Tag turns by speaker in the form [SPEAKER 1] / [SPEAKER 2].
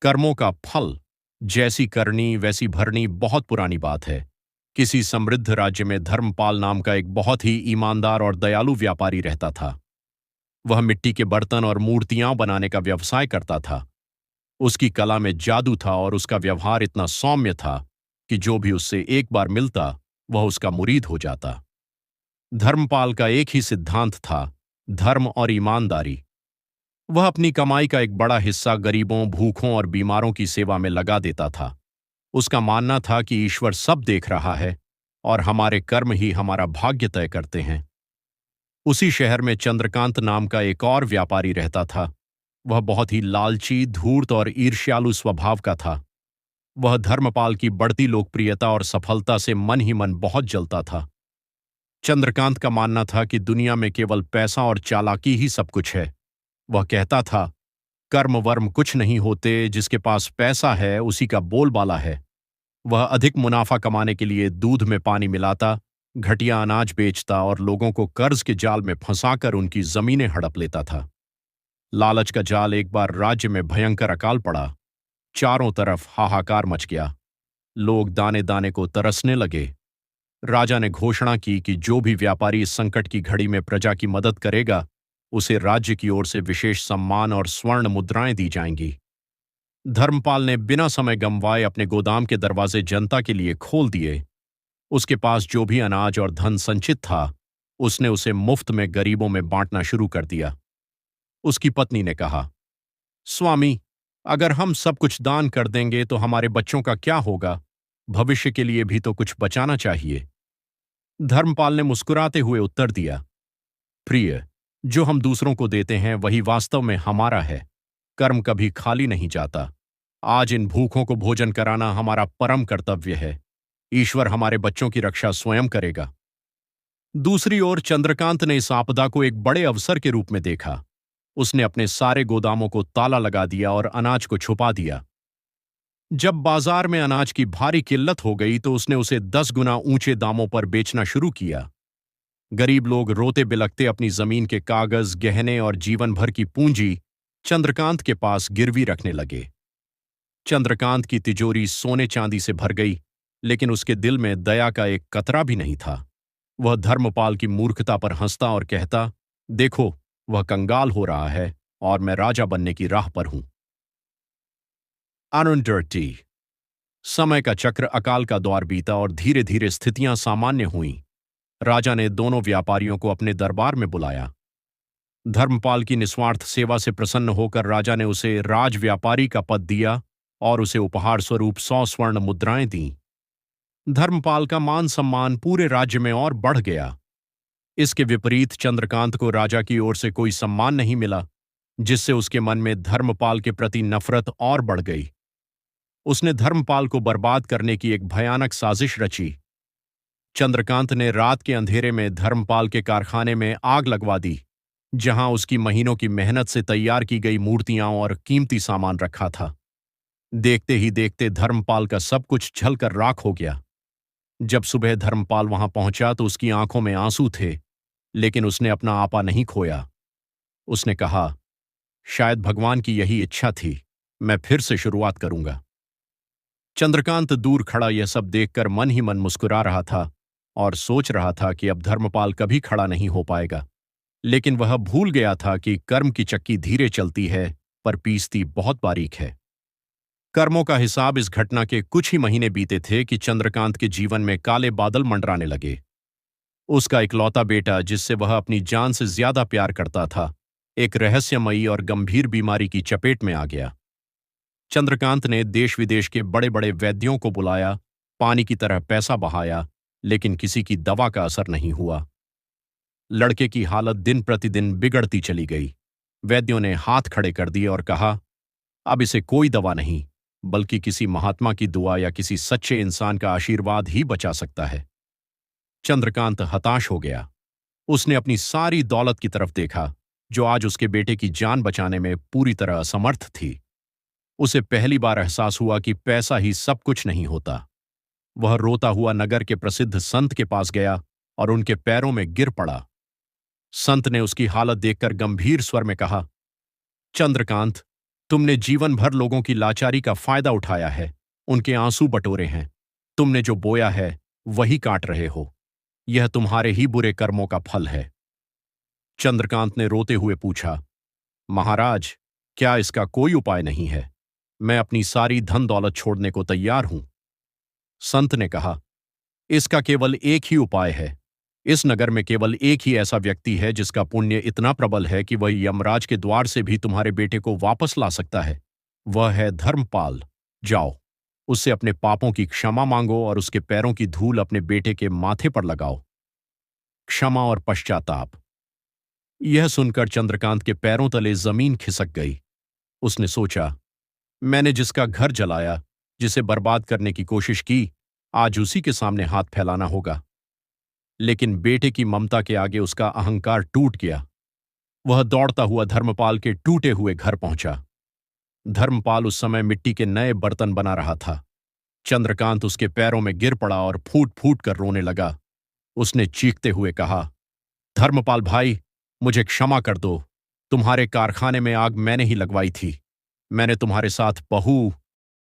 [SPEAKER 1] कर्मों का फल, जैसी करनी वैसी भरनी, बहुत पुरानी बात है। किसी समृद्ध राज्य में धर्मपाल नाम का एक बहुत ही ईमानदार और दयालु व्यापारी रहता था। वह मिट्टी के बर्तन और मूर्तियां बनाने का व्यवसाय करता था। उसकी कला में जादू था और उसका व्यवहार इतना सौम्य था कि जो भी उससे एक बार मिलता वह उसका मुरीद हो जाता। धर्मपाल का एक ही सिद्धांत था, धर्म और ईमानदारी। वह अपनी कमाई का एक बड़ा हिस्सा गरीबों, भूखों और बीमारों की सेवा में लगा देता था। उसका मानना था कि ईश्वर सब देख रहा है और हमारे कर्म ही हमारा भाग्य तय करते हैं। उसी शहर में चंद्रकांत नाम का एक और व्यापारी रहता था। वह बहुत ही लालची, धूर्त और ईर्ष्यालु स्वभाव का था। वह धर्मपाल की बढ़ती लोकप्रियता और सफलता से मन ही मन बहुत जलता था। चंद्रकांत का मानना था कि दुनिया में केवल पैसा और चालाकी ही सब कुछ है। वह कहता था, कर्म वर्म कुछ नहीं होते, जिसके पास पैसा है उसी का बोलबाला है। वह अधिक मुनाफा कमाने के लिए दूध में पानी मिलाता, घटिया अनाज बेचता और लोगों को कर्ज के जाल में फंसाकर उनकी जमीनें हड़प लेता था। लालच का जाल एक बार राज्य में भयंकर अकाल पड़ा। चारों तरफ हाहाकार मच गया। लोग दाने दाने को तरसने लगे। राजा ने घोषणा की कि जो भी व्यापारी इस संकट की घड़ी में प्रजा की मदद करेगा, उसे राज्य की ओर से विशेष सम्मान और स्वर्ण मुद्राएं दी जाएंगी। धर्मपाल ने बिना समय गंवाए अपने गोदाम के दरवाजे जनता के लिए खोल दिए। उसके पास जो भी अनाज और धन संचित था, उसने उसे मुफ्त में गरीबों में बांटना शुरू कर दिया। उसकी पत्नी ने कहा, स्वामी, अगर हम सब कुछ दान कर देंगे तो हमारे बच्चों का क्या होगा? भविष्य के लिए भी तो कुछ बचाना चाहिए। धर्मपाल ने मुस्कुराते हुए उत्तर दिया, प्रिय, जो हम दूसरों को देते हैं वही वास्तव में हमारा है। कर्म कभी खाली नहीं जाता। आज इन भूखों को भोजन कराना हमारा परम कर्तव्य है। ईश्वर हमारे बच्चों की रक्षा स्वयं करेगा। दूसरी ओर चंद्रकांत ने इस आपदा को एक बड़े अवसर के रूप में देखा। उसने अपने सारे गोदामों को ताला लगा दिया और अनाज को छुपा दिया। जब बाजार में अनाज की भारी किल्लत हो गई तो उसने उसे 10 गुना ऊंचे दामों पर बेचना शुरू किया। गरीब लोग रोते बिलखते अपनी जमीन के कागज, गहने और जीवन भर की पूंजी चंद्रकांत के पास गिरवी रखने लगे। चंद्रकांत की तिजोरी सोने चांदी से भर गई, लेकिन उसके दिल में दया का एक कतरा भी नहीं था। वह धर्मपाल की मूर्खता पर हंसता और कहता, देखो, वह कंगाल हो रहा है और मैं राजा बनने की राह पर हूं। अरुंधति। समय का चक्र, अकाल का द्वार बीता और धीरे धीरे स्थितियां सामान्य हुईं। राजा ने दोनों व्यापारियों को अपने दरबार में बुलाया। धर्मपाल की निस्वार्थ सेवा से प्रसन्न होकर राजा ने उसे राज व्यापारी का पद दिया और उसे उपहार स्वरूप 100 स्वर्ण मुद्राएं दीं। धर्मपाल का मान सम्मान पूरे राज्य में और बढ़ गया। इसके विपरीत चंद्रकांत को राजा की ओर से कोई सम्मान नहीं मिला, जिससे उसके मन में धर्मपाल के प्रति नफरत और बढ़ गई। उसने धर्मपाल को बर्बाद करने की एक भयानक साजिश रची। चंद्रकांत ने रात के अंधेरे में धर्मपाल के कारखाने में आग लगवा दी, जहां उसकी महीनों की मेहनत से तैयार की गई मूर्तियां और कीमती सामान रखा था। देखते ही देखते धर्मपाल का सब कुछ जलकर राख हो गया। जब सुबह धर्मपाल वहां पहुंचा तो उसकी आंखों में आंसू थे, लेकिन उसने अपना आपा नहीं खोया। उसने कहा, शायद भगवान की यही इच्छा थी, मैं फिर से शुरुआत करूंगा। चंद्रकांत दूर खड़ा यह सब देखकर मन ही मन मुस्कुरा रहा था और सोच रहा था कि अब धर्मपाल कभी खड़ा नहीं हो पाएगा। लेकिन वह भूल गया था कि कर्म की चक्की धीरे चलती है, पर पीसती बहुत बारीक है। कर्मों का हिसाब इस घटना के कुछ ही महीने बीते थे कि चंद्रकांत के जीवन में काले बादल मंडराने लगे। उसका इकलौता बेटा, जिससे वह अपनी जान से ज्यादा प्यार करता था, एक रहस्यमयी और गंभीर बीमारी की चपेट में आ गया। चंद्रकांत ने देश विदेश के बड़े बड़े वैद्यों को बुलाया, पानी की तरह पैसा बहाया, लेकिन किसी की दवा का असर नहीं हुआ। लड़के की हालत दिन प्रतिदिन बिगड़ती चली गई। वैद्यों ने हाथ खड़े कर दिए और कहा, अब इसे कोई दवा नहीं, बल्कि किसी महात्मा की दुआ या किसी सच्चे इंसान का आशीर्वाद ही बचा सकता है। चंद्रकांत हताश हो गया। उसने अपनी सारी दौलत की तरफ देखा, जो आज उसके बेटे की जान बचाने में पूरी तरह असमर्थ थी। उसे पहली बार एहसास हुआ कि पैसा ही सब कुछ नहीं होता। वह रोता हुआ नगर के प्रसिद्ध संत के पास गया और उनके पैरों में गिर पड़ा। संत ने उसकी हालत देखकर गंभीर स्वर में कहा, चंद्रकांत, तुमने जीवन भर लोगों की लाचारी का फायदा उठाया है, उनके आंसू बटोरे हैं। तुमने जो बोया है वही काट रहे हो। यह तुम्हारे ही बुरे कर्मों का फल है। चंद्रकांत ने रोते हुए पूछा, महाराज, क्या इसका कोई उपाय नहीं है? मैं अपनी सारी धन दौलत छोड़ने को तैयार हूं। संत ने कहा, इसका केवल एक ही उपाय है। इस नगर में केवल एक ही ऐसा व्यक्ति है जिसका पुण्य इतना प्रबल है कि वह यमराज के द्वार से भी तुम्हारे बेटे को वापस ला सकता है। वह है धर्मपाल। जाओ, उससे अपने पापों की क्षमा मांगो और उसके पैरों की धूल अपने बेटे के माथे पर लगाओ। क्षमा और पश्चाताप। यह सुनकर चंद्रकांत के पैरों तले जमीन खिसक गई। उसने सोचा, मैंने जिसका घर जलाया, जिसे बर्बाद करने की कोशिश की, आज उसी के सामने हाथ फैलाना होगा। लेकिन बेटे की ममता के आगे उसका अहंकार टूट गया। वह दौड़ता हुआ धर्मपाल के टूटे हुए घर पहुंचा। धर्मपाल उस समय मिट्टी के नए बर्तन बना रहा था। चंद्रकांत उसके पैरों में गिर पड़ा और फूट फूट कर रोने लगा। उसने चीखते हुए कहा, धर्मपाल भाई, मुझे क्षमा कर दो। तुम्हारे कारखाने में आग मैंने ही लगवाई थी। मैंने तुम्हारे साथ बहू,